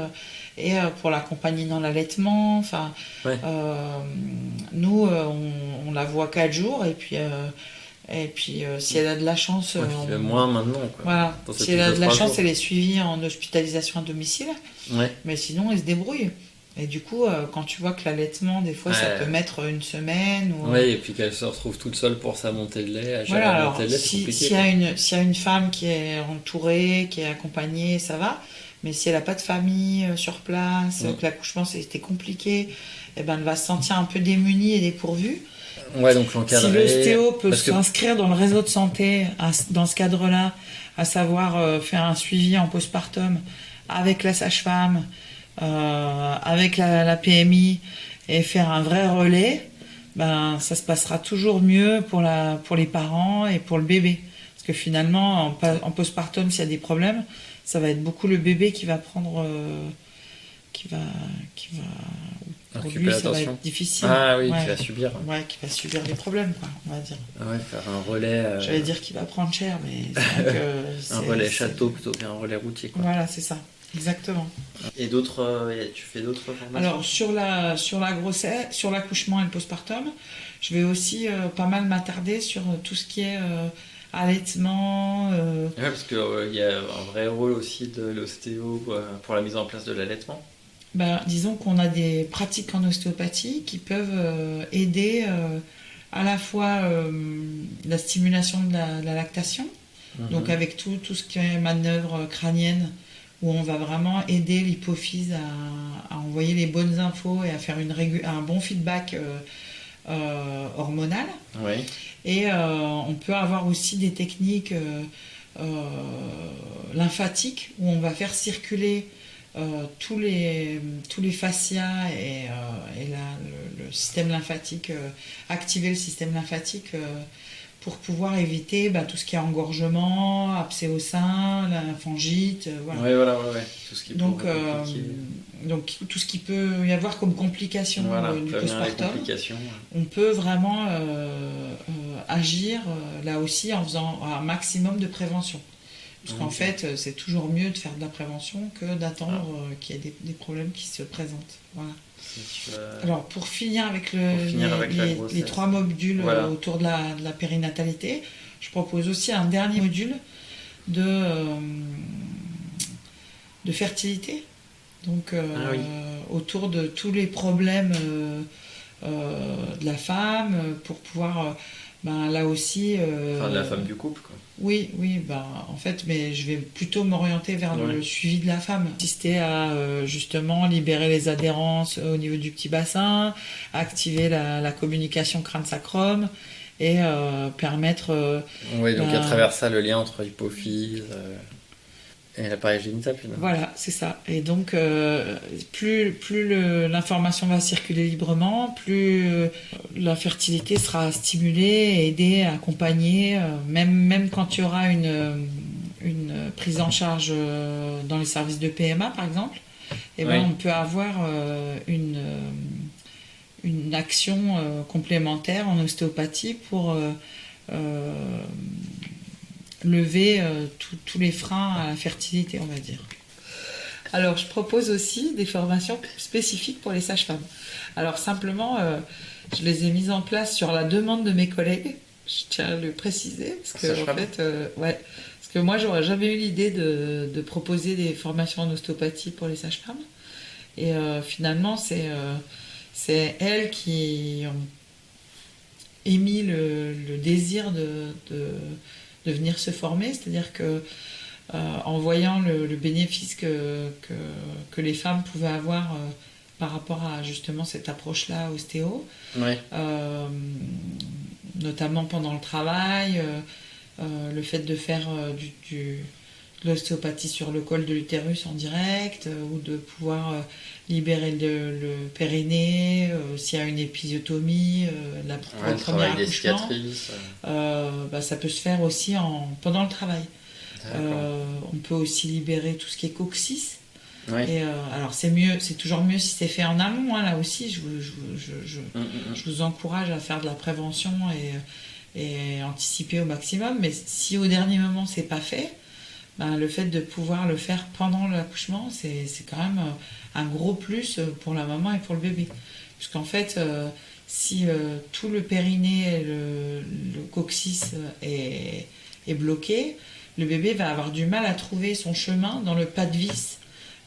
et pour l'accompagner dans l'allaitement. Enfin, nous, on la voit 4 jours et puis si elle a de la chance... moins maintenant. Quoi. Voilà. Si elle a de la chance, elle est suivie en hospitalisation à domicile. Mais sinon, elle se débrouille. Et du coup, quand tu vois que l'allaitement, des fois, ça peut mettre une semaine. Ou... Oui, et puis qu'elle se retrouve toute seule pour sa montée de lait. Voilà, alors, s'il y a une femme qui est entourée, qui est accompagnée, ça va. Mais si elle n'a pas de famille sur place, que l'accouchement c'était compliqué, eh ben, elle va se sentir un peu démunie et dépourvue. Ouais, donc l'encadrer. Si l'ostéo peut s'inscrire dans le réseau de santé, dans ce cadre-là, à savoir faire un suivi en postpartum avec la sage-femme, avec la PMI et faire un vrai relais, ben, ça se passera toujours mieux pour les parents et pour le bébé. Parce que finalement, en postpartum, s'il y a des problèmes, ça va être beaucoup le bébé qui va prendre... qui va pour lui, ça va être difficile. Ah oui, qui va subir. Ouais, qui va subir les problèmes, quoi, on va dire. Ouais, faire un relais... J'allais dire qu'il va prendre cher, mais c'est vrai que... un relais château plutôt qu'un relais routier, quoi. Voilà, c'est ça. Exactement. Et d'autres, tu fais d'autres formations? Alors sur la grossesse, sur l'accouchement et le postpartum, je vais aussi pas mal m'attarder sur tout ce qui est allaitement. Ouais, parce qu'il y a un vrai rôle aussi de l'ostéo pour la mise en place de l'allaitement. Ben, disons qu'on a des pratiques en ostéopathie qui peuvent aider à la fois la stimulation de la lactation, donc avec tout ce qui est manœuvre crânienne, où on va vraiment aider l'hypophyse à envoyer les bonnes infos et à faire un bon feedback hormonal. Oui. Et on peut avoir aussi des techniques lymphatiques où on va faire circuler tous les fascias et le système lymphatique, activer le système lymphatique pour pouvoir éviter tout ce qui est engorgement, abcès au sein, lymphangite, voilà. Oui, voilà, ouais. Tout ce qui donc tout ce qui peut y avoir comme complication du postpartum, on peut vraiment agir là aussi en faisant un maximum de prévention. Parce qu'en fait, c'est toujours mieux de faire de la prévention que d'attendre qu'il y ait des problèmes qui se présentent. Voilà. Alors, pour finir avec les 3 modules autour de la périnatalité, je propose aussi un dernier module de fertilité. Donc, autour de tous les problèmes de la femme, pour pouvoir... là aussi... de la femme du couple, quoi. Oui, en fait, mais je vais plutôt m'orienter vers le suivi de la femme. Assister à, justement, libérer les adhérences au niveau du petit bassin, activer la communication crâne-sacrum, et permettre... Oui, donc à travers ça, le lien entre hypophyse et l'appareil génital, finalement. Voilà, c'est ça. Et donc, plus l'information va circuler librement, plus la fertilité sera stimulée, aidée, accompagnée, même quand il y aura une prise en charge dans les services de PMA, par exemple, et ben, on peut avoir une action complémentaire en ostéopathie pour lever tous les freins à la fertilité, on va dire. Alors, je propose aussi des formations spécifiques pour les sages-femmes. Alors, simplement, je les ai mises en place sur la demande de mes collègues. Je tiens à le préciser, parce que, en fait, parce que moi, j'aurais jamais eu l'idée de proposer des formations en ostéopathie pour les sages-femmes. Et finalement, c'est elles qui ont émis le désir de venir se former, c'est-à-dire que en voyant le bénéfice que les femmes pouvaient avoir par rapport à justement cette approche-là ostéo, notamment pendant le travail, le fait de faire de l'ostéopathie sur le col de l'utérus en direct, ou de pouvoir libérer le périnée, s'il y a une épisiotomie, le premier accouchement, ça peut se faire aussi pendant le travail. On peut aussi libérer tout ce qui est coccyx. Et alors c'est toujours mieux si c'est fait en amont, hein, là aussi je vous encourage à faire de la prévention et anticiper au maximum, mais si au dernier moment c'est pas fait, le fait de pouvoir le faire pendant l'accouchement, c'est quand même un gros plus pour la maman et pour le bébé. Puisqu'en fait, si tout le périnée, le coccyx est bloqué, le bébé va avoir du mal à trouver son chemin dans le pas de vis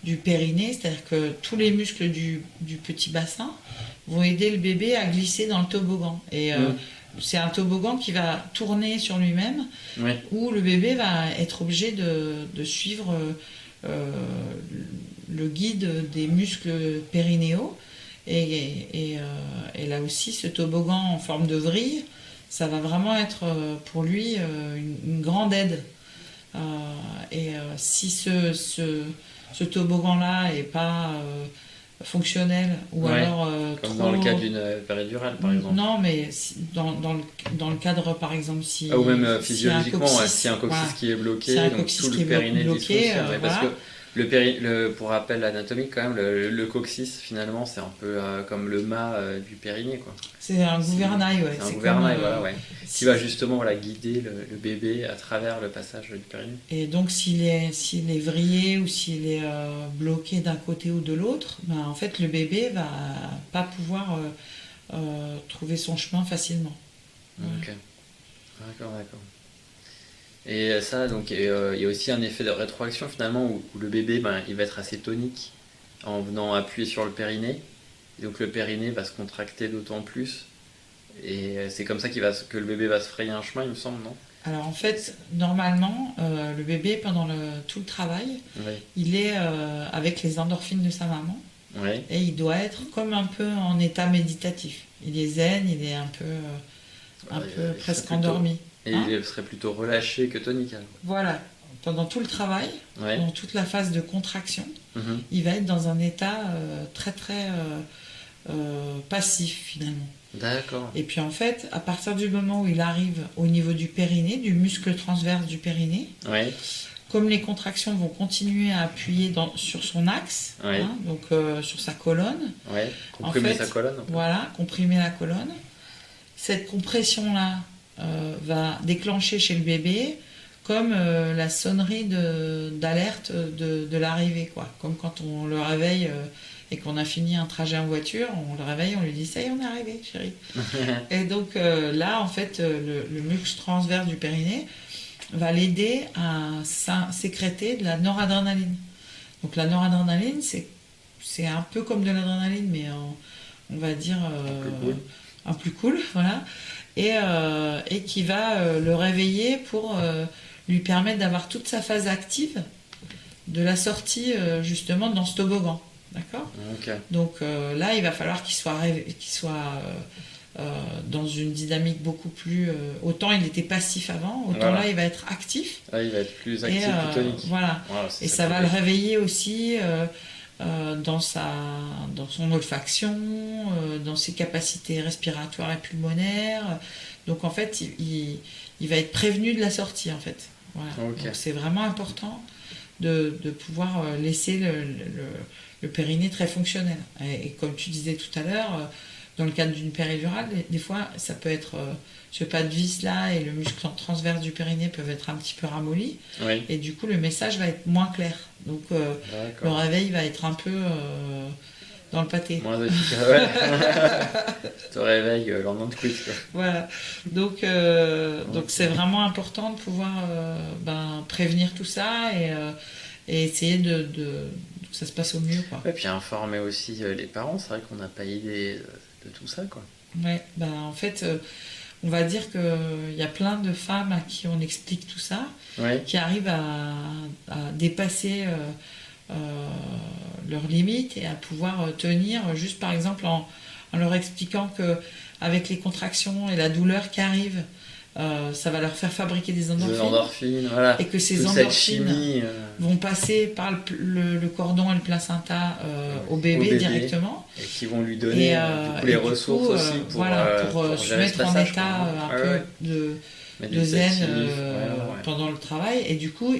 du périnée, c'est-à-dire que tous les muscles du petit bassin vont aider le bébé à glisser dans le toboggan. Et c'est un toboggan qui va tourner sur lui-même, où le bébé va être obligé de suivre le guide des muscles périnéaux. Et là aussi, ce toboggan en forme de vrille, ça va vraiment être pour lui une grande aide. Si ce toboggan-là n'est pas fonctionnel, ou alors comme dans le cas d'une péridurale, par exemple. Non, mais dans le cadre, par exemple, si ou même physiologiquement, s'il y a un coccyx qui est bloqué, donc tout le périnée dysfonctionne. Parce que pour rappel anatomique, quand même, le coccyx, finalement, c'est un peu comme le mât du périnée, quoi. C'est un gouvernail, C'est un gouvernail, qui va justement guider le bébé à travers le passage du périnée. Et donc, s'il est vrillé ou s'il est bloqué d'un côté ou de l'autre, en fait, le bébé va pas pouvoir trouver son chemin facilement. Ok. D'accord. Et ça, donc, il y a aussi un effet de rétroaction finalement où le bébé, il va être assez tonique en venant appuyer sur le périnée. Et donc le périnée va se contracter d'autant plus. Et c'est comme ça que le bébé va se frayer un chemin, il me semble, non ? Alors en fait, normalement, le bébé, pendant tout le travail, il est avec les endorphines de sa maman. Et il doit être comme un peu en état méditatif. Il est zen, il est un peu presque endormi. Et il serait plutôt relâché que tonique. Voilà. Pendant tout le travail, pendant toute la phase de contraction, il va être dans un état très très passif finalement. D'accord. Et puis en fait, à partir du moment où il arrive au niveau du périnée, du muscle transverse du périnée, comme les contractions vont continuer à appuyer sur son axe, donc sur sa colonne, comprimer sa colonne. Voilà, comprimer la colonne. Cette compression-là va déclencher chez le bébé comme la sonnerie d'alerte de l'arrivée, quoi. Comme quand on le réveille et qu'on a fini un trajet en voiture, on le réveille, on lui dit « ça y est, on est arrivé, chérie ». Et donc là, en fait, le muscle transverse du périnée va l'aider à sécréter de la noradrénaline. Donc la noradrénaline, c'est un peu comme de l'adrénaline, mais on va dire un plus cool, voilà. Et qui va le réveiller pour lui permettre d'avoir toute sa phase active de la sortie justement dans ce toboggan. D'accord ? Donc là, il va falloir qu'il soit dans une dynamique beaucoup plus... autant il était passif avant, autant là il va être actif. Il va être plus actif, plus tonique. Voilà. Et ça va le réveiller aussi dans son olfaction, dans ses capacités respiratoires et pulmonaires. Donc en fait, il va être prévenu de la sortie en fait. Voilà. Donc c'est vraiment important de pouvoir laisser le périnée très fonctionnel. Et comme tu disais tout à l'heure, dans le cadre d'une péridurale, des fois ça peut être ce pas de vis là et le muscle transverse du périnée peuvent être un petit peu ramollis, et du coup le message va être moins clair. Donc le réveil va être un peu dans le pâté. Moins efficace, ouais. Tu te réveilles le lendemain de quiz, quoi. Voilà. Donc c'est vraiment important de pouvoir prévenir tout ça et essayer de que ça se passe au mieux, quoi. Et puis informer aussi les parents, c'est vrai qu'on n'a pas idée de tout ça, quoi. Ouais, en fait, on va dire qu'il y a plein de femmes à qui on explique tout ça, qui arrivent à dépasser leurs limites et à pouvoir tenir, juste par exemple en leur expliquant qu'avec les contractions et la douleur qui arrive, ça va leur faire fabriquer des endorphines, voilà. Et que ces endorphines vont passer par le cordon et le placenta au bébé directement, et qui vont lui donner les ressources aussi pour se mettre en état de zen pendant le travail. Et du coup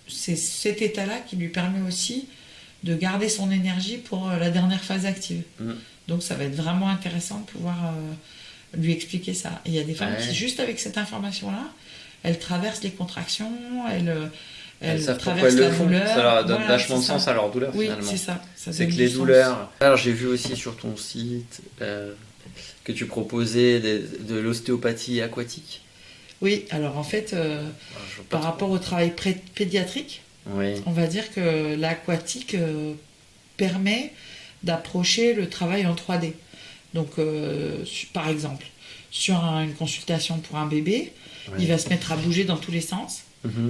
c'est cet état-là qui lui permet aussi de garder son énergie pour la dernière phase active. Donc ça va être vraiment intéressant de pouvoir lui expliquer ça. Et il y a des femmes qui, juste avec cette information-là, elles traversent les contractions, elles traversent la douleur. Ça leur donne vachement de sens à leur douleur, finalement. Oui, c'est ça. C'est que les douleurs... Alors j'ai vu aussi sur ton site que tu proposais de l'ostéopathie aquatique. Oui, alors en fait, par rapport au travail pédiatrique, on va dire que l'aquatique permet d'approcher le travail en 3D. Donc, par exemple, sur une consultation pour un bébé, il va se mettre à bouger dans tous les sens.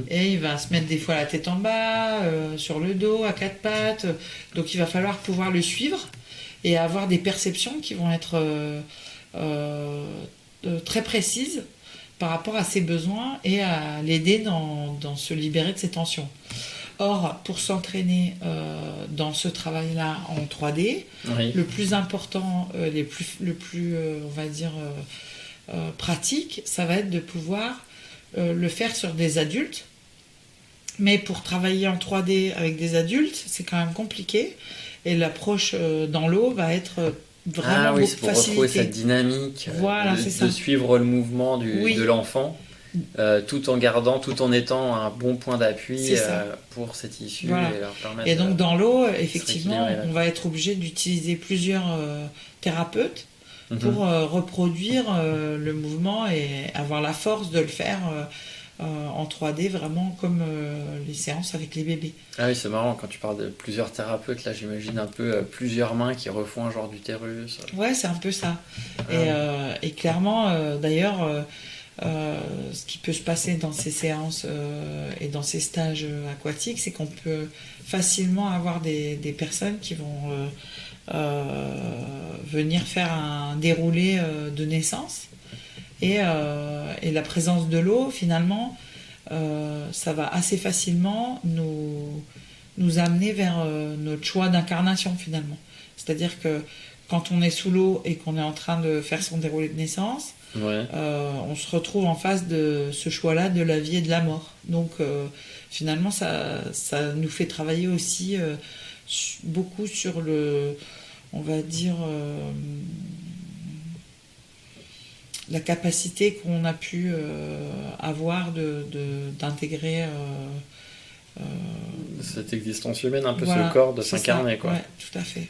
Et il va se mettre des fois la tête en bas, sur le dos, à quatre pattes. Donc il va falloir pouvoir le suivre et avoir des perceptions qui vont être très précises par rapport à ses besoins et à l'aider dans se libérer de ses tensions. Or, pour s'entraîner dans ce travail-là en 3D, le plus important, le plus on va dire, pratique, ça va être de pouvoir le faire sur des adultes. Mais pour travailler en 3D avec des adultes, c'est quand même compliqué. Et l'approche dans l'eau va être vraiment beaucoup pour retrouver cette dynamique, de suivre le mouvement de l'enfant. Tout en étant un bon point d'appui pour cette issue et leur permettre. Et donc dans l'eau, effectivement, on va être obligé d'utiliser plusieurs thérapeutes pour reproduire le mouvement et avoir la force de le faire en 3D, vraiment comme les séances avec les bébés. Ah oui, c'est marrant quand tu parles de plusieurs thérapeutes, là j'imagine un peu plusieurs mains qui refont un genre d'utérus. Ouais, c'est un peu ça. Et clairement, d'ailleurs, ce qui peut se passer dans ces séances et dans ces stages aquatiques, c'est qu'on peut facilement avoir des personnes qui vont venir faire un déroulé de naissance. Et la présence de l'eau, finalement, ça va assez facilement nous amener vers notre choix d'incarnation, finalement. C'est-à-dire que quand on est sous l'eau et qu'on est en train de faire son déroulé de naissance, on se retrouve en face de ce choix-là de la vie et de la mort. Donc, finalement, ça nous fait travailler aussi beaucoup sur on va dire... la capacité qu'on a pu avoir d'intégrer cette existence humaine, un peu ce corps, de s'incarner, quoi. Ouais, tout à fait.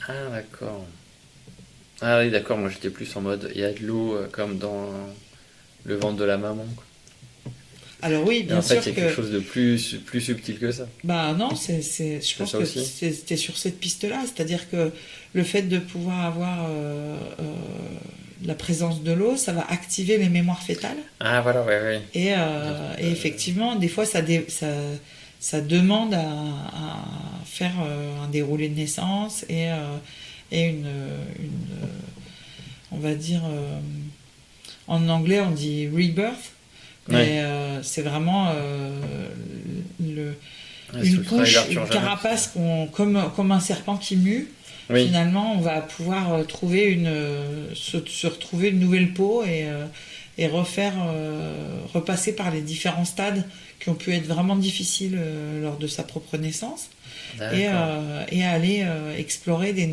Ah d'accord. Ah oui, d'accord, moi j'étais plus en mode il y a de l'eau comme dans le ventre de la maman, quoi. Alors oui, bien sûr. En fait, il y a quelque chose de plus subtil que ça. Bah non, je pense que c'était sur cette piste-là, c'est-à-dire que le fait de pouvoir avoir la présence de l'eau, ça va activer les mémoires fétales. Ah voilà, ouais. Et effectivement, des fois, ça demande à faire un déroulé de naissance et on va dire, en anglais on dit rebirth, mais c'est vraiment une couche, une carapace comme un serpent qui mue. Oui. Finalement, on va pouvoir se retrouver une nouvelle peau et repasser par les différents stades qui ont pu être vraiment difficiles lors de sa propre naissance et aller explorer des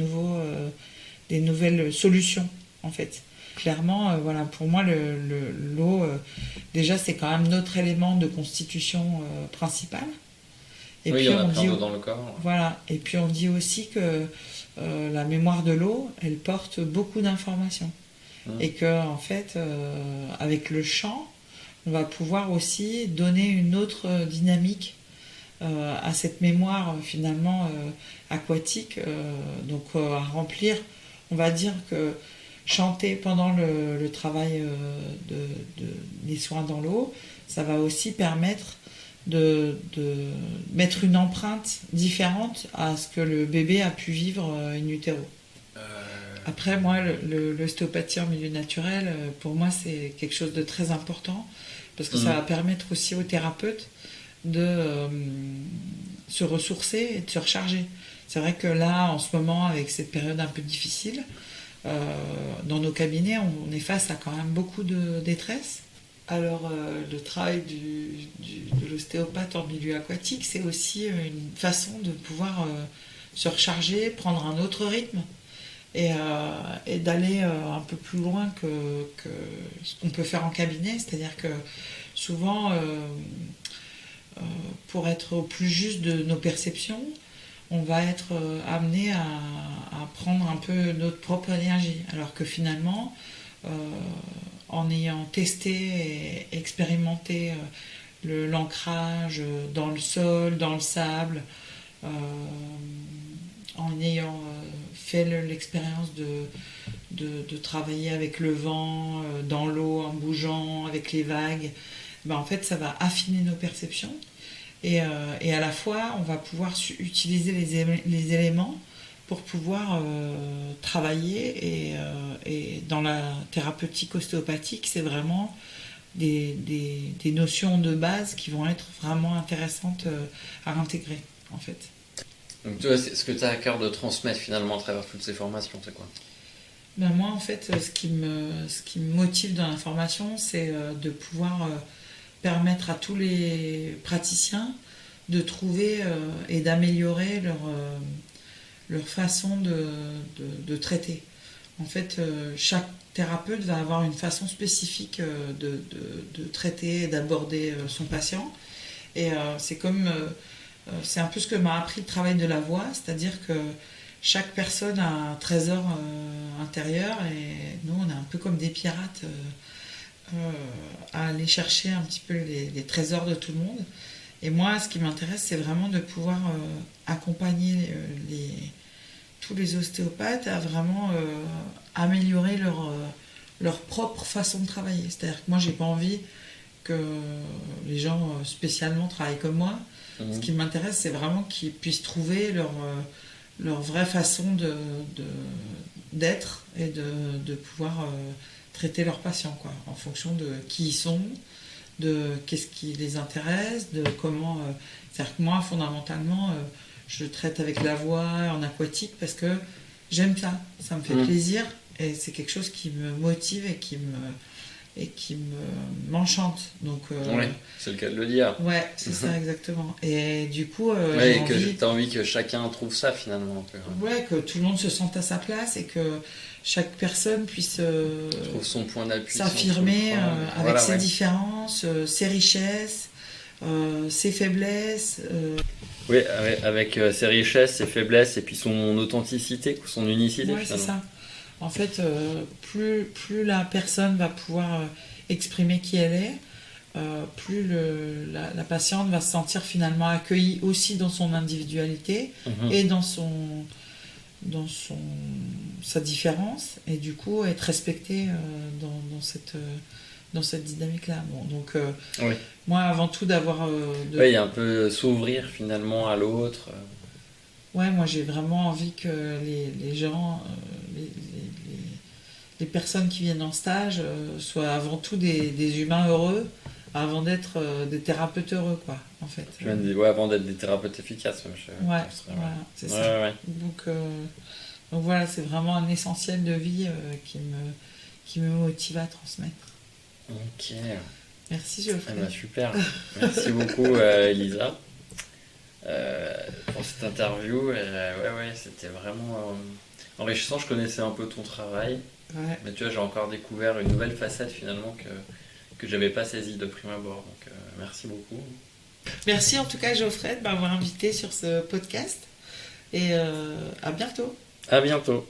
nouvelles solutions en fait. Clairement, voilà, pour moi l'eau déjà c'est quand même notre élément de constitution principal. Et oui, puis on a plein d'eau dans le corps. Voilà, et puis on dit aussi que la mémoire de l'eau, elle porte beaucoup d'informations. Et que en fait, avec le chant, on va pouvoir aussi donner une autre dynamique à cette mémoire finalement aquatique, donc à remplir. On va dire que chanter pendant le travail des soins dans l'eau, ça va aussi permettre de mettre une empreinte différente à ce que le bébé a pu vivre in utero. Après, moi, l'ostéopathie en milieu naturel, pour moi, c'est quelque chose de très important parce que ça va permettre aussi aux thérapeutes de se ressourcer et de se recharger. C'est vrai que là, en ce moment, avec cette période un peu difficile, dans nos cabinets, on est face à quand même beaucoup de détresse. Alors, le travail de l'ostéopathe en milieu aquatique, c'est aussi une façon de pouvoir se recharger, prendre un autre rythme et d'aller un peu plus loin que ce qu'on peut faire en cabinet. C'est-à-dire que souvent, pour être au plus juste de nos perceptions, on va être amené à prendre un peu notre propre énergie. Alors que finalement, en ayant testé et expérimenté l'ancrage dans le sol, dans le sable, en ayant fait l'expérience de travailler avec le vent, dans l'eau, en bougeant, avec les vagues, ben en fait ça va affiner nos perceptions et à la fois on va pouvoir utiliser les éléments pour pouvoir travailler et dans la thérapeutique ostéopathique, c'est vraiment des notions de base qui vont être vraiment intéressantes à intégrer en fait. Donc toi, ce que tu as à cœur de transmettre finalement à travers toutes ces formations, c'est quoi ? Ben moi en fait, ce qui me motive dans la formation, c'est de pouvoir permettre à tous les praticiens de trouver et d'améliorer leur façon de traiter. En fait, chaque thérapeute va avoir une façon spécifique de traiter et d'aborder son patient. Et c'est un peu ce que m'a appris le travail de la voix, c'est-à-dire que chaque personne a un trésor intérieur et nous, on est un peu comme des pirates à aller chercher un petit peu les trésors de tout le monde. Et moi, ce qui m'intéresse, c'est vraiment de pouvoir accompagner tous les ostéopathes à vraiment améliorer leur propre façon de travailler. C'est-à-dire que moi, j'ai pas envie que les gens spécialement travaillent comme moi. Ce qui m'intéresse, c'est vraiment qu'ils puissent trouver leur vraie façon d'être et de pouvoir traiter leurs patients, quoi, en fonction de qui ils sont, de qu'est-ce qui les intéresse, de comment... c'est-à-dire que moi, fondamentalement, je traite avec la voix en aquatique parce que j'aime ça me fait plaisir et c'est quelque chose qui me motive et qui m'enchante. Donc, oui, c'est le cas de le dire. Ouais, c'est ça exactement. Et du coup, t'as envie que chacun trouve ça finalement un peu. Ouais, que tout le monde se sente à sa place et que chaque personne puisse trouve son point d'appui, s'affirmer avec ses différences, ses richesses, ses faiblesses. Oui, avec ses richesses, ses faiblesses et puis son authenticité, son unicité. Ouais, c'est ça. En fait, plus la personne va pouvoir exprimer qui elle est, plus la patiente va se sentir finalement accueillie aussi dans son individualité et dans sa différence, et du coup être respectée dans cette dynamique-là. Bon, donc, moi, avant tout, d'avoir... il y a un peu s'ouvrir finalement à l'autre. Ouais, moi, j'ai vraiment envie que les gens, les personnes qui viennent en stage soient avant tout des humains heureux, avant d'être des thérapeutes heureux, quoi, en fait. Tu viens de dire, ouais, avant d'être des thérapeutes efficaces. Voilà, c'est ça. Ouais. Donc voilà, c'est vraiment un essentiel de vie qui me motive à transmettre. Ok. Merci Geoffrey. Super. Merci beaucoup Elisa pour cette interview. Ouais, c'était vraiment enrichissant. Je connaissais un peu ton travail. Ouais. Mais tu vois, j'ai encore découvert une nouvelle facette finalement que j'avais pas saisie de prime abord. Donc merci beaucoup. Merci en tout cas Geoffrey de m'avoir invité sur ce podcast et à bientôt. À bientôt.